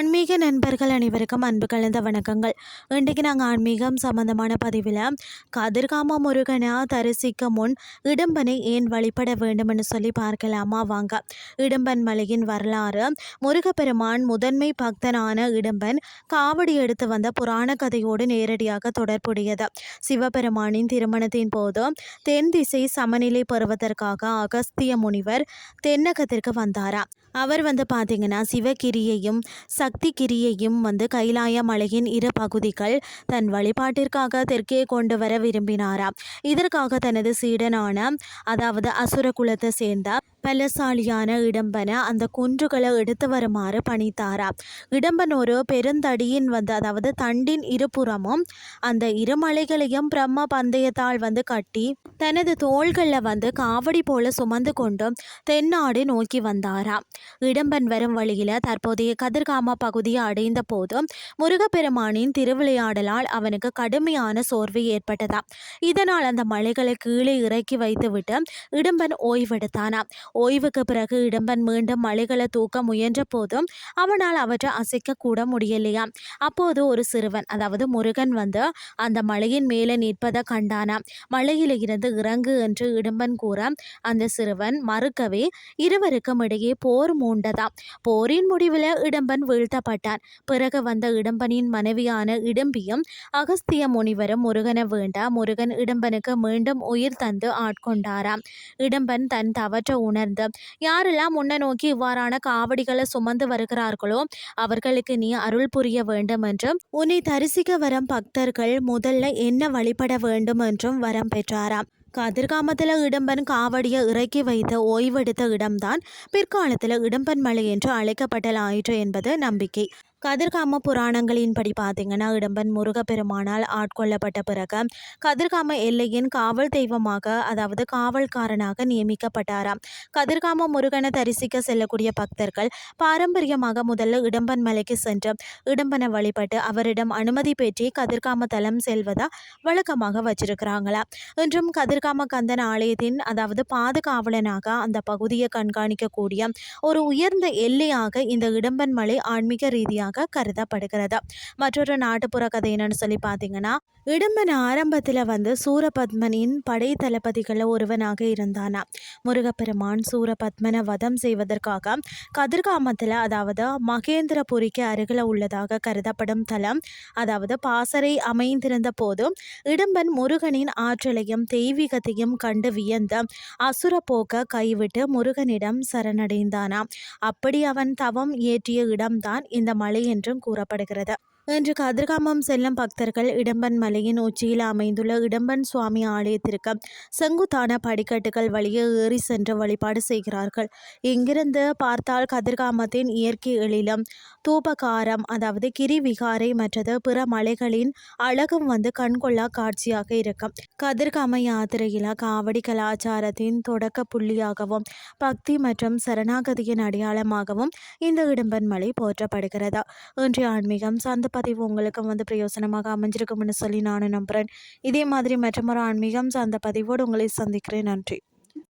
ஆன்மீக நண்பர்கள் அனைவருக்கும் அன்பு கலந்த வணக்கங்கள். இன்றைக்கு நாங்கள் ஆன்மீகம் சம்பந்தமான பதிவில் கதிர்காம முருகனை தரிசிக்க முன் இடும்பனை ஏன் வழிபட வேண்டும்னு சொல்லி பார்க்கலாமா வாங்க. இடும்பன் மலையின் வரலாறு. முருகப்பெருமான் முதன்மை பக்தனான இடும்பன் காவடி எடுத்து வந்த புராண கதையோடு நேரடியாக தொடர்புடையது. சிவபெருமானின் திருமணத்தின் போது தென் திசை சமநிலை பெறுவதற்காக அகஸ்திய முனிவர் தென்னகத்திற்கு வந்தாராம். அவர் பார்த்தீங்கன்னா சிவகிரியையும் சக்தி கிரியையும் கைலாய மலையின் இரு பகுதிகள் தன் வழிபாட்டிற்காக தெற்கே கொண்டு வர விரும்பினாராம். இதற்காக தனது சீடனான அதாவது அசுர குலத்தை சேர்ந்த பலசாலியான இடம்பனை அந்த குன்றுகளை எடுத்து வருமாறு பணித்தாராம். இடம்பன் ஒரு பெருந்தடியின் அதாவது தண்டின் இருபுறமும் அந்த இருமலைகளையும் பிரம்ம பந்தயத்தால் கட்டி தனது தோள்களில் காவடி போல சுமந்து கொண்டு தென்னாடு நோக்கி வந்தாராம். இடம்பன் வரும் வழியில் தற்போதைய கதிர்காம பகுதியை அடைந்த போது முருகப்பெருமானின் திருவிளையாடலால் அவனுக்கு கடுமையான சோர்வு ஏற்பட்டதாம். இதனால் அந்த மலைகளை கீழே இறக்கி வைத்துவிட்டு இடம்பன் ஓய்வெடுத்தானாம். ஓய்வுக்கு பிறகு இடம்பன் மீண்டும் மலைகளை தூக்க முயன்ற போதும் அவனால் அவற்றை அசைக்க கூட முடியலையாம். அப்போது ஒரு சிறுவன் அதாவது முருகன் அந்த மலையின் மேலே நிற்பதை கண்டானாம். மலையில இருந்து இறங்கு என்று இடம்பன் கூற அந்த சிறுவன் மறுக்கவே இருவருக்கும் இடையே போர் மூண்டதாம். போரின் முடிவில் இடம்பன் வீழ்த்தப்பட்டான். பிறகு வந்த இடம்பனின் மனைவியான இடும்பியும் அகஸ்திய முனிவரும் முருகனை வேண்டா முருகன் இடம்பனுக்கு மீண்டும் உயிர் தந்து ஆட்கொண்டாராம். இடம்பன் தன் தவற்றை உணர்ந்து யாரெல்லாம் முன்ன நோக்கி இவ்வாறான காவடிகளை சுமந்து வருகிறார்களோ அவர்களுக்கு நீ அருள் புரிய வேண்டும் என்றும் உன்னை தரிசிக்க வரும் பக்தர்கள் முதல்ல என்ன வழிபட வேண்டும் என்றும் வரம் பெற்றாராம். கதிர்காமத்தில் இடம்பன் காவடியை இறக்கி வைத்து ஓய்வெடுத்த இடம்தான் பிற்காலத்தில் இடம்பன் மலை என்று அழைக்கப்படலாயிற்று என்பது நம்பிக்கை. கதிர்காம புராணங்களின்படி பார்த்தீங்கன்னா இடம்பன் முருகப்பெருமானால் ஆட்கொள்ளப்பட்ட பிறகு கதிர்காம எல்லையின் காவல் தெய்வமாக அதாவது காவல்காரனாக நியமிக்கப்பட்டாராம். கதிர்காம முருகனை தரிசிக்க செல்லக்கூடிய பக்தர்கள் பாரம்பரியமாக முதல்ல இடம்பன் மலைக்கு சென்று இடம்பனை வழிபட்டு அவரிடம் அனுமதி பெற்றி கதிர்காம தலம் செல்வதா வழக்கமாக வச்சிருக்கிறாங்களா. இன்றும் கதிர்காம கந்தன் ஆலயத்தின் அதாவது பாதுகாவலனாக அந்த பகுதியை கண்காணிக்கக்கூடிய ஒரு உயர்ந்த எல்லையாக இந்த இடம்பன் மலை ஆன்மீக ரீதியாக கருதப்படுகிறது. மற்றொரு நாட்டுப்புற கதை என்னன்னு சொல்லி பார்த்தீங்கன்னா இடம்பன் ஆரம்பத்தில் சூரபத்மனின் படை தளபதிகள் ஒருவனாக இருந்தானா. முருகப்பெருமான் சூரபத்மனை வதம் செய்வதற்காக கதிர்காமத்தில் அதாவது மகேந்திரபுரிக்கு அருகில் உள்ளதாக கருதப்படும் தலம் அதாவது பாசறை அமைந்திருந்த போதும் இடம்பன் முருகனின் ஆற்றலையும் தெய்வீகத்தையும் கண்டு வியந்த அசுர போக்க கைவிட்டு முருகனிடம் சரணடைந்தானா. அப்படி அவன் தவம் ஏற்றிய இடம்தான் இந்த மலை என்றும் கூறப்படுகிறது. இன்று கதிர்காமம் செல்லும் பக்தர்கள் இடம்பன் மலையின் உச்சியில் அமைந்துள்ள இடம்பன் சுவாமி ஆலயத்திற்கு செங்குத்தான படிக்கட்டுகள் வழியே ஏறி சென்று வழிபாடு செய்கிறார்கள். இங்கிருந்து பார்த்தால் கதிர்காமத்தின் இயற்கை எழிலும் தூபகாரம் அதாவது கிரிவிகாரை மற்றது பிற மலைகளின் அழகும் கண்கொள்ளா காட்சியாக இருக்கும். கதிர்காம யாத்திரையில் காவடி கலாச்சாரத்தின் தொடக்க புள்ளியாகவும் பக்தி மற்றும் சரணாகதியின் அடையாளமாகவும் இந்த இடம்பன் மலை போற்றப்படுகிறது. இன்றைய ஆன்மீகம் சார்ந்த பதிவு உங்களுக்கு பிரயோசனமாக அமைஞ்சிருக்கும்னு சொல்லி நானும் நம்புகிறேன். இதே மாதிரி மற்றொரு ஆன்மீகம் சார்ந்த பதிவோடு உங்களை சந்திக்கிறேன். நன்றி.